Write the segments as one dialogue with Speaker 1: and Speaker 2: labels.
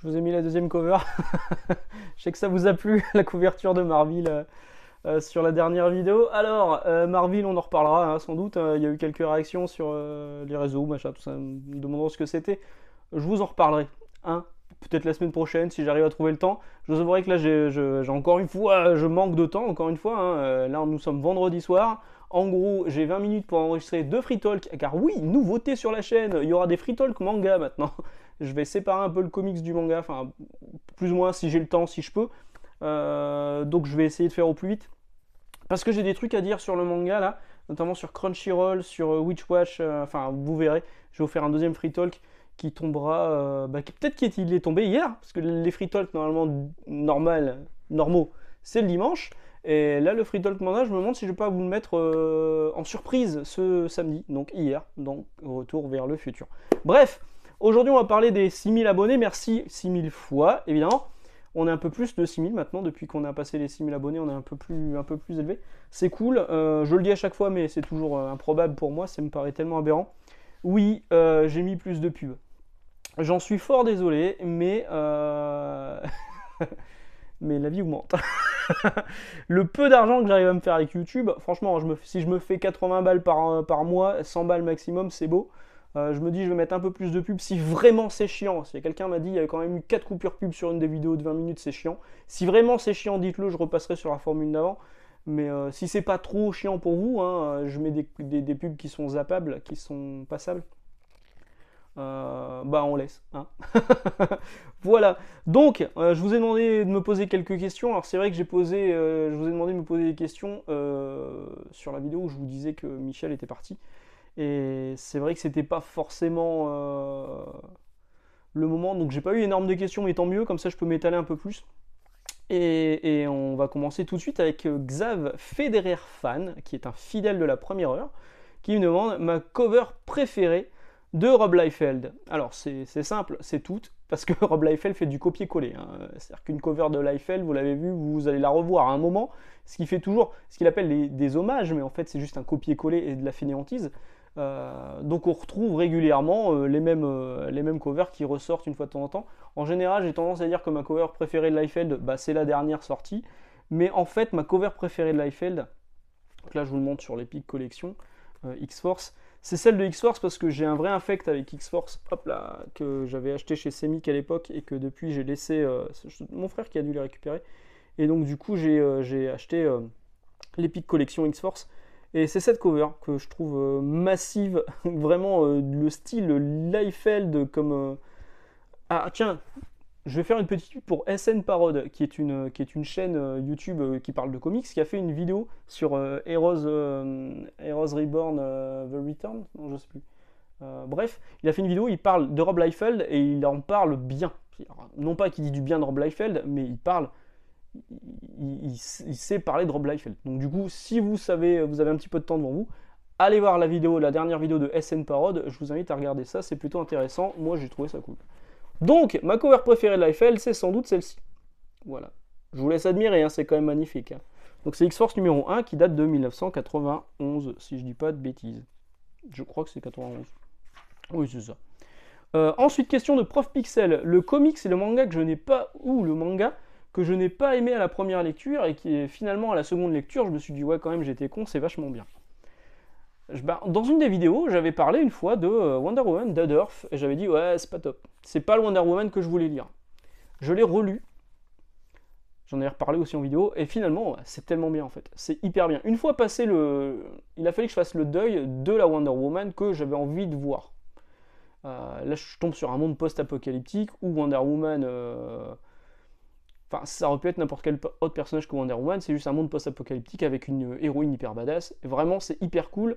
Speaker 1: Je vous ai mis la deuxième cover. Je sais que ça vous a plu, la couverture de Marvel sur la dernière vidéo. Alors, Marvel, on en reparlera hein, sans doute. Il y a eu quelques réactions sur les réseaux, machin, tout ça, me demandant ce que c'était. Je vous en reparlerai. Hein, peut-être la semaine prochaine si j'arrive à trouver le temps. Je vous avouerai que là, j'ai encore une fois, je manque de temps, encore une fois. Hein. Là, nous sommes vendredi soir. En gros, j'ai 20 minutes pour enregistrer 2 free talk. Car oui, nouveauté sur la chaîne, il y aura des free talk manga maintenant. Je vais séparer un peu le comics du manga, enfin, plus ou moins si j'ai le temps, si je peux. Donc je vais essayer de faire au plus vite. Parce que j'ai des trucs à dire sur le manga là, notamment sur Crunchyroll, sur Witchwatch, enfin vous verrez, je vais vous faire un deuxième free talk qui tombera, peut-être qu'il est tombé hier, parce que les free talk normalement normaux, c'est le dimanche. Et là le free talk manga, je me demande si je vais pas vous le mettre en surprise ce samedi, donc hier, donc retour vers le futur. Bref, aujourd'hui on va parler des 6000 abonnés, merci 6000 fois évidemment. On est un peu plus de 6000 maintenant, depuis qu'on a passé les 6000 abonnés, on est un peu plus élevé. C'est cool, je le dis à chaque fois, mais c'est toujours improbable pour moi, ça me paraît tellement aberrant. Oui, j'ai mis plus de pubs. J'en suis fort désolé, mais, mais la vie augmente. Le peu d'argent que j'arrive à me faire avec YouTube, franchement, si je me fais 80 balles par mois, 100 balles maximum, c'est beau. Je me dis, je vais mettre un peu plus de pub si vraiment c'est chiant. Si quelqu'un m'a dit, il y avait quand même eu 4 coupures pub sur une des vidéos de 20 minutes, c'est chiant. Si vraiment c'est chiant, dites-le, je repasserai sur la formule d'avant. Mais si c'est pas trop chiant pour vous, hein, je mets des pubs qui sont zappables, qui sont passables. Bah on laisse. Hein. Voilà. Donc, je vous ai demandé de me poser quelques questions. Alors c'est vrai que je vous ai demandé de me poser des questions sur la vidéo où je vous disais que Michel était parti. Et c'est vrai que c'était pas forcément le moment, donc j'ai pas eu énorme de questions, mais tant mieux, comme ça je peux m'étaler un peu plus. Et on va commencer tout de suite avec Xav Federer Fan, qui est un fidèle de la première heure, qui me demande ma cover préférée de Rob Liefeld. Alors c'est simple, c'est toute, parce que Rob Liefeld fait du copier-coller. Hein. C'est-à-dire qu'une cover de Liefeld, vous l'avez vu, vous allez la revoir à un moment, ce qui fait toujours ce qu'il appelle des hommages, mais en fait c'est juste un copier-coller et de la fainéantise. Donc on retrouve régulièrement les mêmes covers qui ressortent une fois de temps en temps. En général, j'ai tendance à dire que ma cover préférée de Liefeld, bah, c'est la dernière sortie. Mais en fait, ma cover préférée de Liefeld, donc là je vous le montre sur l'Epic Collection, X-Force, c'est celle de X-Force parce que j'ai un vrai affect avec X-Force, hop là, que j'avais acheté chez Semic à l'époque et que depuis j'ai laissé, mon frère qui a dû les récupérer. Et donc du coup j'ai acheté l'Epic Collection X-Force. Et c'est cette cover que je trouve massive, vraiment le style Liefeld comme... Ah tiens, je vais faire une petite pub pour SN Parode, qui est une chaîne YouTube qui parle de comics, qui a fait une vidéo sur Heroes Reborn The Return, non je sais plus. Bref, il a fait une vidéo, il parle de Rob Liefeld et il en parle bien. Non pas qu'il dit du bien de Rob Liefeld, mais il sait parler de Rob Liefeld. Donc du coup, si vous avez un petit peu de temps devant vous, allez voir la dernière vidéo de SN Parode, je vous invite à regarder ça, c'est plutôt intéressant, moi j'ai trouvé ça cool. Donc, ma cover préférée de Liefeld, c'est sans doute celle-ci. Voilà. Je vous laisse admirer, hein, c'est quand même magnifique. Hein. Donc c'est X-Force numéro 1 qui date de 1991, si je dis pas de bêtises. Je crois que c'est 91. Oui, c'est ça. Ensuite, question de Prof Pixel. Le comics et le manga que je n'ai pas, ou le manga que je n'ai pas aimé à la première lecture et qui est finalement à la seconde lecture, je me suis dit ouais quand même j'étais con, c'est vachement bien. Dans une des vidéos, j'avais parlé une fois de Wonder Woman Dead Earth et j'avais dit ouais c'est pas top. C'est pas le Wonder Woman que je voulais lire. Je l'ai relu. J'en ai reparlé aussi en vidéo et finalement c'est tellement bien en fait. C'est hyper bien. Une fois passé il a fallu que je fasse le deuil de la Wonder Woman que j'avais envie de voir. Là je tombe sur un monde post-apocalyptique où Wonder Woman... Enfin, ça aurait pu être n'importe quel autre personnage que Wonder Woman, c'est juste un monde post-apocalyptique avec une héroïne hyper badass. Et vraiment, c'est hyper cool.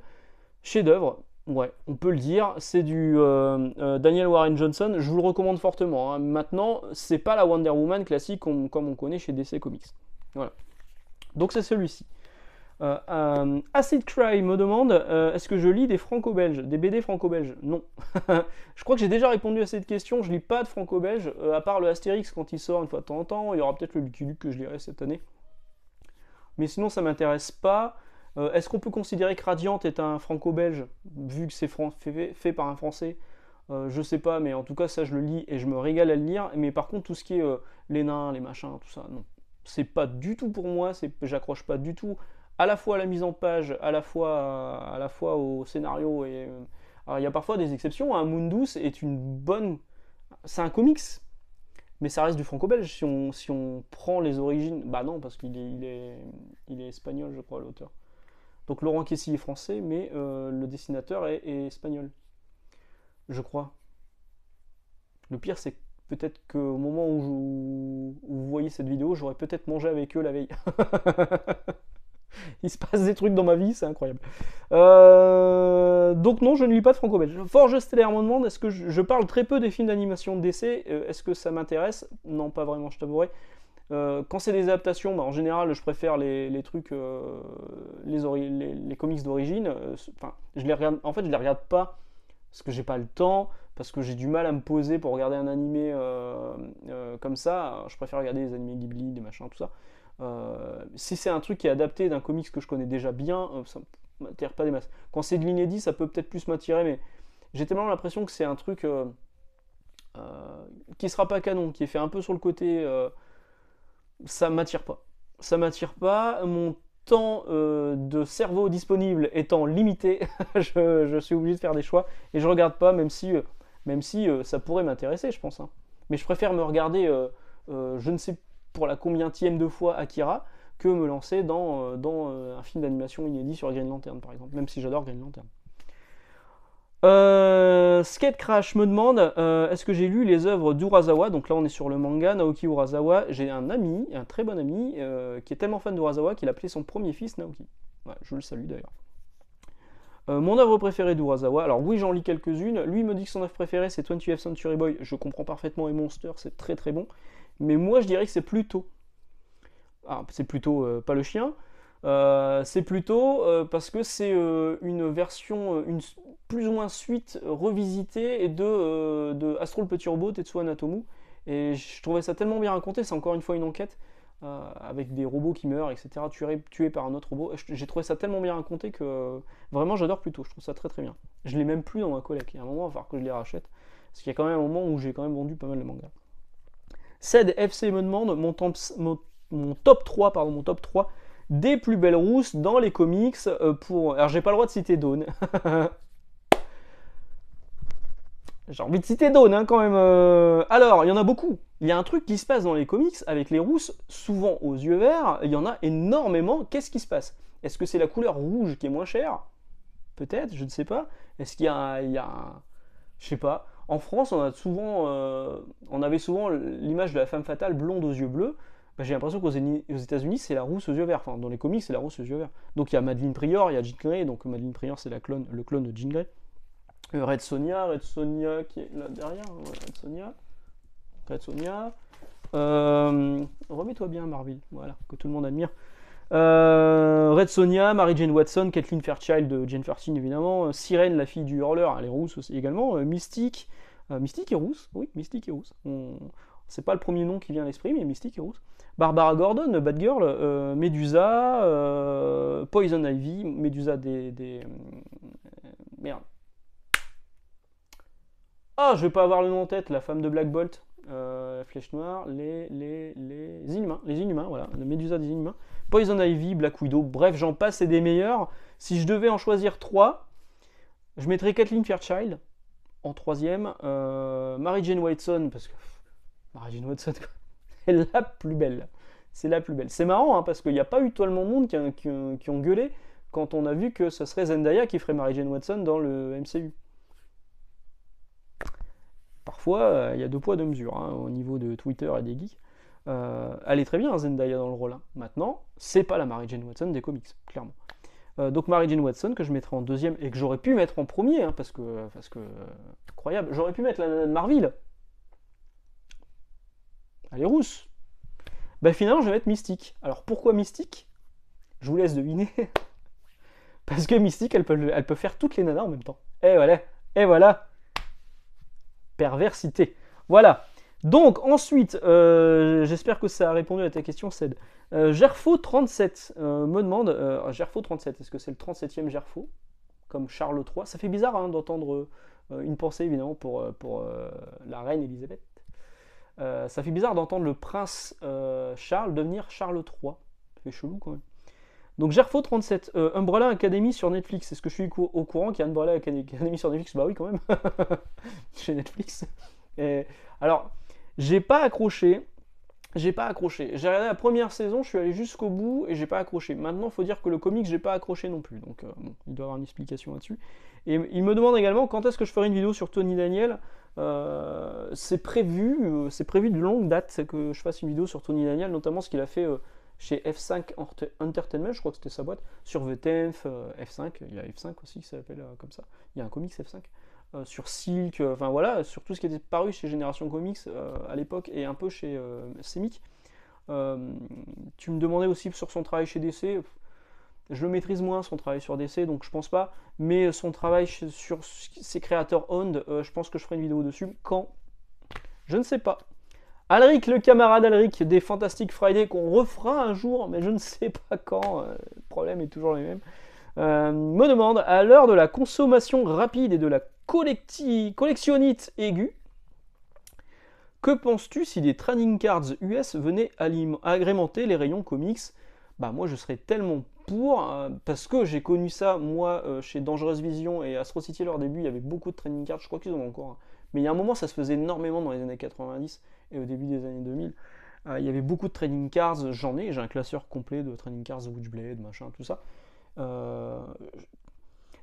Speaker 1: Chef-d'œuvre, ouais, on peut le dire. C'est du Daniel Warren Johnson, je vous le recommande fortement. Hein. Maintenant, c'est pas la Wonder Woman classique comme on connaît chez DC Comics. Voilà. Donc c'est celui-ci. Acid Cry me demande est-ce que je lis des franco-belges, des BD franco-belges? Non. Je crois que j'ai déjà répondu à cette question. Je lis pas de franco-belge, à part le Astérix quand il sort une fois de temps en temps. Il y aura peut-être le Lucky Luke que je lirai cette année. Mais sinon, ça m'intéresse pas. Est-ce qu'on peut considérer que Radiant est un franco-belge, vu que c'est fait par un Français? Je sais pas, mais en tout cas, ça, je le lis et je me régale à le lire. Mais par contre, tout ce qui est les nains, les machins, tout ça, non. C'est pas du tout pour moi, j'accroche pas du tout à la fois à la mise en page, à la fois au scénario. Alors, il y a parfois des exceptions, hein. Mundus est une bonne. C'est un comics, mais ça reste du franco-belge. Si on prend les origines. Bah non, parce il est espagnol, je crois, l'auteur. Donc Laurent Kessy est français, mais le dessinateur est espagnol, je crois. Le pire, c'est peut-être qu'au moment où vous voyez cette vidéo, j'aurais peut-être mangé avec eux la veille. Il se passe des trucs dans ma vie, c'est incroyable. Donc non, je ne lis pas de franco-belge. Forge Stellaire me demande, est-ce que je parle très peu des films d'animation de DC, est-ce que ça m'intéresse? Non, pas vraiment, je t'avouerai. Quand c'est des adaptations, bah, en général, je préfère les trucs, les comics d'origine. Enfin, je les regarde, en fait, je les regarde pas parce que j'ai pas le temps, parce que j'ai du mal à me poser pour regarder un animé comme ça. Je préfère regarder des animés Ghibli, des machins, tout ça. Si c'est un truc qui est adapté d'un comics que je connais déjà bien, ça m'attire pas des masses. Quand c'est de l'inédit, ça peut peut-être plus m'attirer, mais j'ai tellement l'impression que c'est un truc qui sera pas canon, qui est fait un peu sur le côté. Ça m'attire pas. Ça m'attire pas. Mon temps de cerveau disponible étant limité, je suis obligé de faire des choix et je regarde pas, même si ça pourrait m'intéresser, je pense, hein. Mais je préfère me regarder, je ne sais pour la combientième de fois Akira, que me lancer dans un film d'animation inédit sur Green Lantern, par exemple, même si j'adore Green Lantern. Skate Crash me demande est-ce que j'ai lu les œuvres d'Urasawa. Donc là on est sur le manga Naoki Urasawa. J'ai un ami, un très bon ami, qui est tellement fan d'Urasawa qu'il a appelé son premier fils Naoki. Ouais, je le salue d'ailleurs. Mon œuvre préférée d'Urasawa, alors oui j'en lis quelques-unes. Lui me dit que son œuvre préférée c'est 20th Century Boy. Je comprends parfaitement, et Monster c'est très très bon. Mais moi je dirais que c'est plutôt pas le chien. C'est plutôt parce que c'est une version, plus ou moins suite revisitée de Astro le petit robot, Tetsuya Natomu. Et je trouvais ça tellement bien raconté, c'est encore une fois une enquête avec des robots qui meurent, etc., tués par un autre robot. J'ai trouvé ça tellement bien raconté que vraiment j'adore plutôt, je trouve ça très très bien. Je l'ai même plus dans ma collecte, il y a un moment il va falloir que je les rachète, parce qu'il y a quand même un moment où j'ai quand même vendu pas mal de mangas. Ced FC me demande mon top 3 des plus belles rousses dans les comics pour... Alors j'ai pas le droit de citer Dawn. J'ai envie de citer Dawn hein, quand même. Alors, il y en a beaucoup. Il y a un truc qui se passe dans les comics avec les rousses, souvent aux yeux verts. Il y en a énormément. Qu'est-ce qui se passe? Est-ce que c'est la couleur rouge qui est moins chère? Peut-être, je ne sais pas. Est-ce qu'il y a un... Je sais pas. En France, on avait souvent l'image de la femme fatale blonde aux yeux bleus. Bah, j'ai l'impression qu'aux États-Unis, c'est la rousse aux yeux verts. Enfin, dans les comics, c'est la rousse aux yeux verts. Donc il y a Madeline Prior, il y a Jean Grey. Donc Madeline Prior, c'est le clone de Jean Grey. Red Sonja qui est là derrière. Ouais, Red Sonja. Remets-toi bien, Marvel. Voilà, que tout le monde admire. Red Sonja, Mary Jane Watson, Kathleen Fairchild de Jane Fairchild évidemment, Sirène, la fille du hurleur, elle est rousse aussi également, Mystique, Mystique est rousse, oui, Mystique est rousse. C'est pas le premier nom qui vient à l'esprit, mais Mystique est rousse. Barbara Gordon, Batgirl, Medusa, Poison Ivy, Medusa merde. Ah, je vais pas avoir le nom en tête, la femme de Black Bolt, Flèche Noire, les Inhumains, voilà, le Medusa des Inhumains. Poison Ivy, Black Widow, bref, j'en passe, c'est des meilleurs. Si je devais en choisir 3, je mettrais Kathleen Fairchild en 3ème, Mary Jane Watson, parce que Mary Jane Watson, c'est la plus belle. C'est la plus belle. C'est marrant, hein, parce qu'il n'y a pas eu tellement de monde qui ont gueulé quand on a vu que ce serait Zendaya qui ferait Mary Jane Watson dans le MCU. Parfois, il y a 2 poids 2 mesures hein, au niveau de Twitter et des geeks. Elle est très bien, Zendaya, dans le rôle. Hein. Maintenant, c'est pas la Mary Jane Watson des comics, clairement. Donc Mary Jane Watson, que je mettrai en 2ème, et que j'aurais pu mettre en 1er, hein, parce que incroyable. J'aurais pu mettre la nana de Marvel. Elle est rousse. Ben finalement, je vais mettre Mystique. Alors pourquoi Mystique? Je vous laisse deviner. Parce que Mystique, elle peut faire toutes les nanas en même temps. Et voilà. Perversité. Voilà. Donc ensuite, j'espère que ça a répondu à ta question, Ced. Gerfo37 me demande, Gerfo37, est-ce que c'est le 37e Gerfo comme Charles III? Ça fait bizarre hein, d'entendre Une pensée évidemment pour la reine Elisabeth. Ça fait bizarre d'entendre le prince Charles devenir Charles III. Ça fait chelou quand même. Donc Gerfo37, Umbrella Academy sur Netflix. Est-ce que je suis au courant qu'il y a Umbrella Academy sur Netflix? Bah oui quand même. Chez Netflix. Et, alors, j'ai pas accroché. J'ai regardé la première saison, je suis allé jusqu'au bout et j'ai pas accroché. Maintenant, il faut dire que le comic, j'ai pas accroché non plus. Donc, bon, il doit y avoir une explication là-dessus. Et il me demande également quand est-ce que je ferai une vidéo sur Tony Daniel. C'est prévu de longue date que je fasse une vidéo sur Tony Daniel, notamment ce qu'il a fait chez F5 Entertainment, je crois que c'était sa boîte, sur The Tenth, F5, il y a F5 aussi qui s'appelle comme ça, il y a un comics F5, sur Silk, enfin voilà, sur tout ce qui était paru chez Génération Comics à l'époque et un peu chez Semic. Tu me demandais aussi sur son travail chez DC, je le maîtrise moins son travail sur DC, donc je pense pas, mais son travail sur ses créateurs owned, je pense que je ferai une vidéo dessus. Quand? Je ne sais pas. Alric, le camarade Alric des Fantastic Friday, qu'on refera un jour, mais je ne sais pas quand, le problème est toujours le même, me demande, à l'heure de la consommation rapide et de la collectionnite aiguë, que penses-tu si des trading cards US venaient agrémenter les rayons comics? Bah moi je serais tellement pour, parce que j'ai connu ça, moi, chez Dangerous Vision et Astro City, à leur début, il y avait beaucoup de trading cards, je crois qu'ils en ont encore, hein. Mais il y a un moment, ça se faisait énormément dans les années 90 et au début des années 2000. Il y avait beaucoup de trading cards, j'ai un classeur complet de trading cards, Witchblade, machin, tout ça.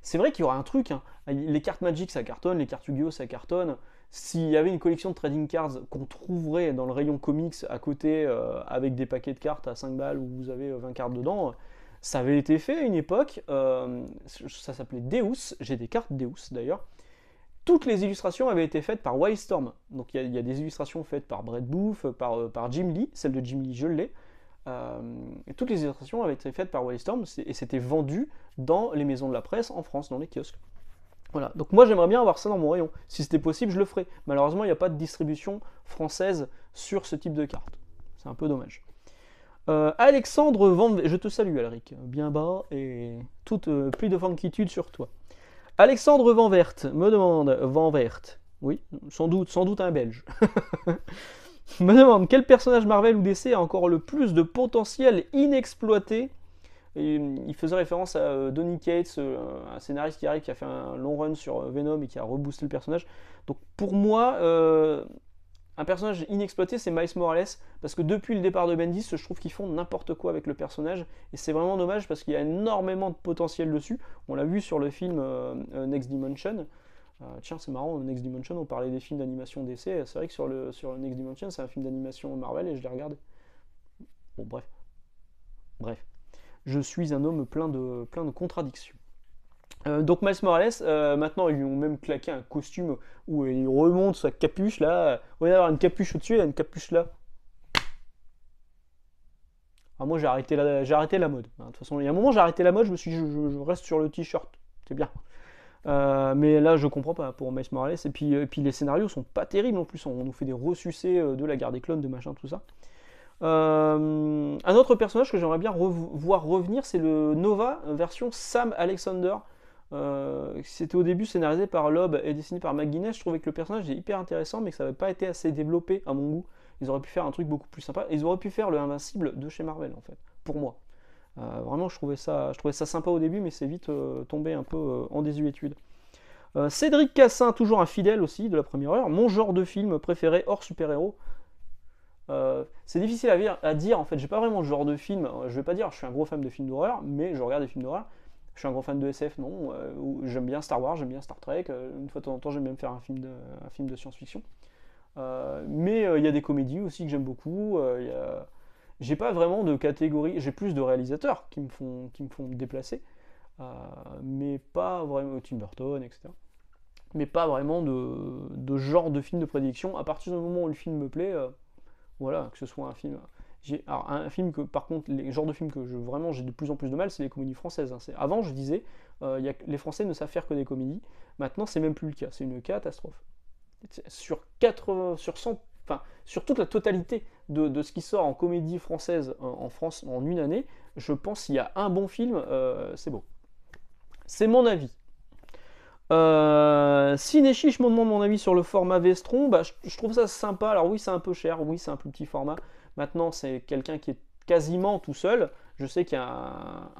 Speaker 1: C'est vrai qu'il y aura un truc, hein. Les cartes Magic ça cartonne, les cartes Yu-Gi-Oh ça cartonne. S'il y avait une collection de trading cards qu'on trouverait dans le rayon comics à côté avec des paquets de cartes à 5 balles où vous avez 20 cartes dedans, ça avait été fait à une époque, ça s'appelait Deus, j'ai des cartes Deus d'ailleurs. Toutes les illustrations avaient été faites par Wildstorm. Donc il y a des illustrations faites par Brett Booth, par Jim Lee, celle de Jim Lee je l'ai. Et toutes les illustrations avaient été faites par Wildstorm et c'était vendu dans les maisons de la presse en France, dans les kiosques. Voilà, donc moi j'aimerais bien avoir ça dans mon rayon. Si c'était possible, je le ferais. Malheureusement, il n'y a pas de distribution française sur ce type de carte. C'est un peu dommage. Alexandre Van... Je te salue, Alric. Bien bas et toute pluie de fanquitude sur toi. Alexandre Van Vert me demande... Van Vert, oui, sans doute un Belge. Me demande quel personnage Marvel ou DC a encore le plus de potentiel inexploité. Et il faisait référence à Donny Cates, un scénariste qui arrive, qui a fait un long run sur Venom et qui a reboosté le personnage. Donc pour moi, un personnage inexploité, c'est Miles Morales, parce que depuis le départ de Bendis, je trouve qu'ils font n'importe quoi avec le personnage, et c'est vraiment dommage parce qu'il y a énormément de potentiel dessus. On l'a vu sur le film Next Dimension. Tiens, c'est marrant, Next Dimension, on parlait des films d'animation DC, c'est vrai que sur le Next Dimension, c'est un film d'animation Marvel et je l'ai regardé. Bon, bref. Je suis un homme plein de contradictions. Donc Miles Morales, maintenant ils lui ont même claqué un costume où il remonte sa capuche là. Au lieu d'avoir une capuche au-dessus, il a une capuche là. Alors moi j'ai arrêté la mode. De toute façon, il y a un moment j'ai arrêté la mode, je me suis dit je reste sur le t-shirt, c'est bien. Mais là je comprends pas pour Miles Morales. Et puis les scénarios sont pas terribles en plus, on nous fait des ressucés de la guerre des clones, de machin, tout ça. Un autre personnage que j'aimerais bien voir revenir, c'est le Nova version Sam Alexander. C'était au début scénarisé par Loeb et dessiné par McGuinness. Je trouvais que le personnage est hyper intéressant, mais que ça n'avait pas été assez développé à mon goût. Ils auraient pu faire un truc beaucoup plus sympa. Ils auraient pu faire le Invincible de chez Marvel, en fait, pour moi. Vraiment, je trouvais ça sympa au début, mais c'est vite tombé un peu en désuétude. Cédric Cassin, toujours un fidèle aussi de la première heure. Mon genre de film préféré hors super-héros. C'est difficile à dire en fait, j'ai pas vraiment de genre de film, je vais pas dire je suis un gros fan de films d'horreur, mais je regarde des films d'horreur. Je suis un gros fan de SF, non, j'aime bien Star Wars, j'aime bien Star Trek, une fois de temps en temps j'aime bien me faire un film de science-fiction. Mais il y a des comédies aussi que j'aime beaucoup, j'ai pas vraiment de catégorie, j'ai plus de réalisateurs qui me font me déplacer, mais pas vraiment, Tim Burton, etc. Mais pas vraiment de genre de film de prédilection, à partir du moment où le film me plaît, voilà, que ce soit un film. Alors, un film que, par contre, les genres de films que vraiment j'ai de plus en plus de mal, c'est les comédies françaises. Hein. Avant, je disais, les Français ne savent faire que des comédies. Maintenant, c'est même plus le cas. C'est une catastrophe. Sur 100, enfin, sur toute la totalité de ce qui sort en comédie française en France en une année, je pense qu'il y a un bon film, c'est beau. C'est mon avis. Cinéchi, je me demande mon avis sur le format Vestron. Bah, je trouve ça sympa. Alors oui, c'est un peu cher. Oui, c'est un plus petit format. Maintenant, c'est quelqu'un qui est quasiment tout seul. Je sais qu'il y a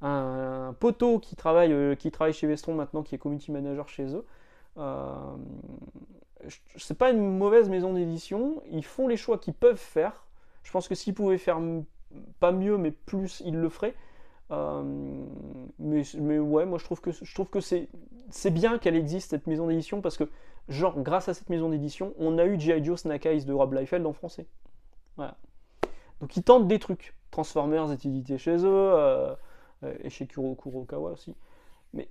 Speaker 1: un poteau qui travaille chez Vestron maintenant, qui est community manager chez eux. C'est pas une mauvaise maison d'édition. Ils font les choix qu'ils peuvent faire. Je pense que s'ils pouvaient faire pas mieux, mais plus, ils le feraient. Mais ouais, moi je trouve que c'est bien qu'elle existe cette maison d'édition parce que, genre, grâce à cette maison d'édition, on a eu G.I. Joe Snake Eyes de Rob Liefeld en français. Voilà. Donc ils tentent des trucs. Transformers est édité chez eux, et chez Kurokawa aussi.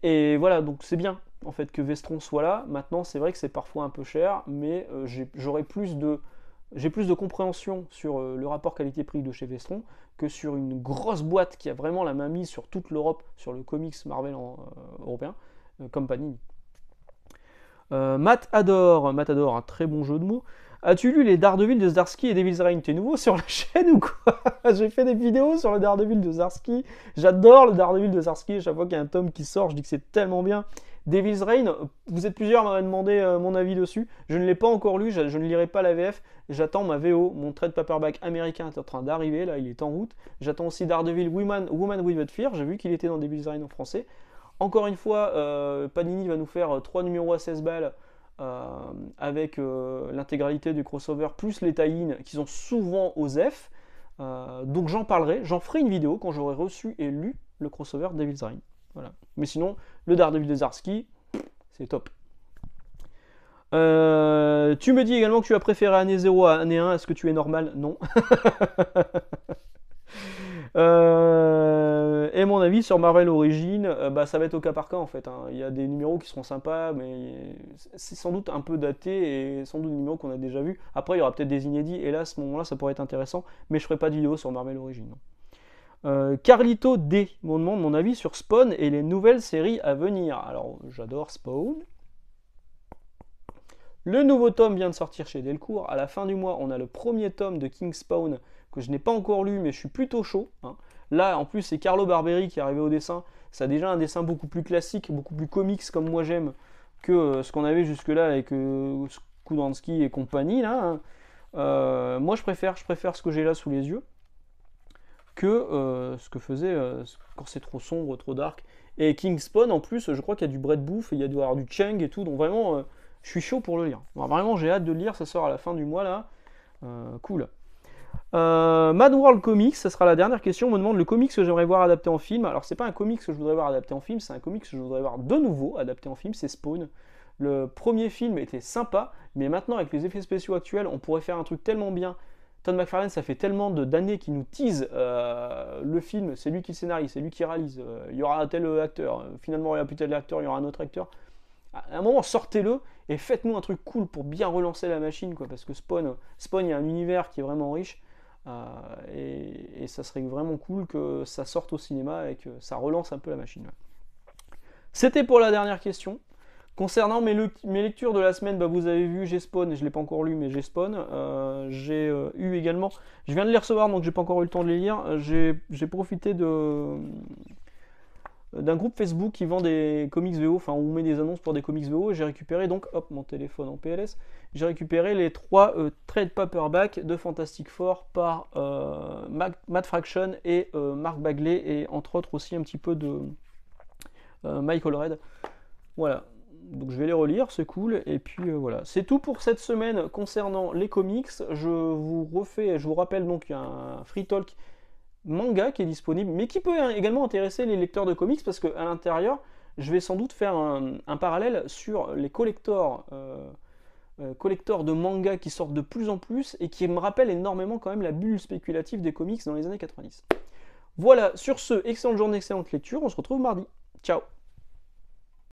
Speaker 1: Et voilà, donc c'est bien en fait que Vestron soit là. Maintenant, c'est vrai que c'est parfois un peu cher, mais j'ai plus de compréhension sur le rapport qualité-prix de chez Vestron que sur une grosse boîte qui a vraiment la main mise sur toute l'Europe, sur le comics Marvel européen, comme Panini. Matt adore, un très bon jeu de mots. As-tu lu les Daredevil de Zdarsky et Devil's Reign? T'es nouveau sur la chaîne ou quoi? J'ai fait des vidéos sur le Daredevil de Zdarsky. J'adore le Daredevil de Zdarsky. À chaque fois qu'il y a un tome qui sort, je dis que c'est tellement bien. Devil's Reign, vous êtes plusieurs à m'avoir demandé mon avis dessus. Je ne l'ai pas encore lu, je ne lirai pas la VF. J'attends ma VO. Mon trade paperback américain est en train d'arriver, là il est en route. J'attends aussi Daredevil Woman Without Fear. J'ai vu qu'il était dans Devil's Reign en français. Encore une fois, Panini va nous faire 3 numéros à 16 balles. Avec l'intégralité du crossover plus les tie-in qui sont souvent aux F. Donc j'en parlerai, j'en ferai une vidéo quand j'aurai reçu et lu le crossover Devil's Reign. Voilà. Mais sinon, le Daredevil de Zdarsky, c'est top. Tu me dis également que tu as préféré année 0 à année 1. Est-ce que tu es normal? Non. Et mon avis sur Marvel Origins, bah, ça va être au cas par cas en fait. Hein. Il y a des numéros qui seront sympas, mais c'est sans doute un peu daté et sans doute des numéros qu'on a déjà vus. Après, il y aura peut-être des inédits et là, à ce moment-là, ça pourrait être intéressant, mais je ferai pas de vidéo sur Marvel Origins. Carlito D me demande mon avis sur Spawn et les nouvelles séries à venir. Alors, j'adore Spawn. Le nouveau tome vient de sortir chez Delcourt. À la fin du mois, on a le premier tome de King Spawn que je n'ai pas encore lu, mais je suis plutôt chaud. Hein. Là, en plus, c'est Carlo Barberi qui est arrivé au dessin. Ça a déjà un dessin beaucoup plus classique, beaucoup plus comics comme moi j'aime que ce qu'on avait jusque-là avec Kudansky et compagnie. Là, hein. Moi, je préfère ce que j'ai là sous les yeux que ce que faisait quand c'est trop sombre, trop dark. Et King Spawn, en plus, je crois qu'il y a du Bread Bouffe, il y a avoir du Cheng et tout, donc vraiment, je suis chaud pour le lire. Alors, vraiment, j'ai hâte de le lire, ça sort à la fin du mois là. Cool. Mad World Comics, ça sera la dernière question. On me demande le comics que j'aimerais voir adapté en film. Alors, c'est pas un comics que je voudrais voir adapté en film, c'est un comics que je voudrais voir de nouveau adapté en film, c'est Spawn. Le premier film était sympa, mais maintenant, avec les effets spéciaux actuels, on pourrait faire un truc tellement bien. Todd McFarlane, ça fait tellement d'années qu'il nous tease le film, c'est lui qui scénarise, c'est lui qui réalise. Il y aura un tel acteur, finalement, il n'y aura plus tel acteur, il y aura un autre acteur. À un moment, sortez-le et faites-nous un truc cool pour bien relancer la machine, quoi, parce que Spawn, il y a un univers qui est vraiment riche. Et ça serait vraiment cool que ça sorte au cinéma et que ça relance un peu la machine. Ouais. C'était pour la dernière question. Concernant mes lectures de la semaine, bah vous avez vu, j'ai Spawn, je ne l'ai pas encore lu, mais j'ai Spawn. J'ai eu également, je viens de les recevoir, donc j'ai pas encore eu le temps de les lire. J'ai profité d'un groupe Facebook qui vend des comics VO, enfin on met des annonces pour des comics VO, et j'ai récupéré donc, hop, mon téléphone en PLS, j'ai récupéré les 3 trade paperback de Fantastic Four par Matt Fraction et Mark Bagley, et entre autres aussi un petit peu de Michael Red. Voilà. Donc je vais les relire, c'est cool, et puis voilà. C'est tout pour cette semaine concernant les comics. Je vous rappelle donc qu'il y a un Free Talk manga qui est disponible, mais qui peut également intéresser les lecteurs de comics, parce qu'à l'intérieur, je vais sans doute faire un parallèle sur les collectors de manga qui sortent de plus en plus, et qui me rappellent énormément quand même la bulle spéculative des comics dans les années 90. Voilà, sur ce, excellente journée, excellente lecture, on se retrouve mardi. Ciao!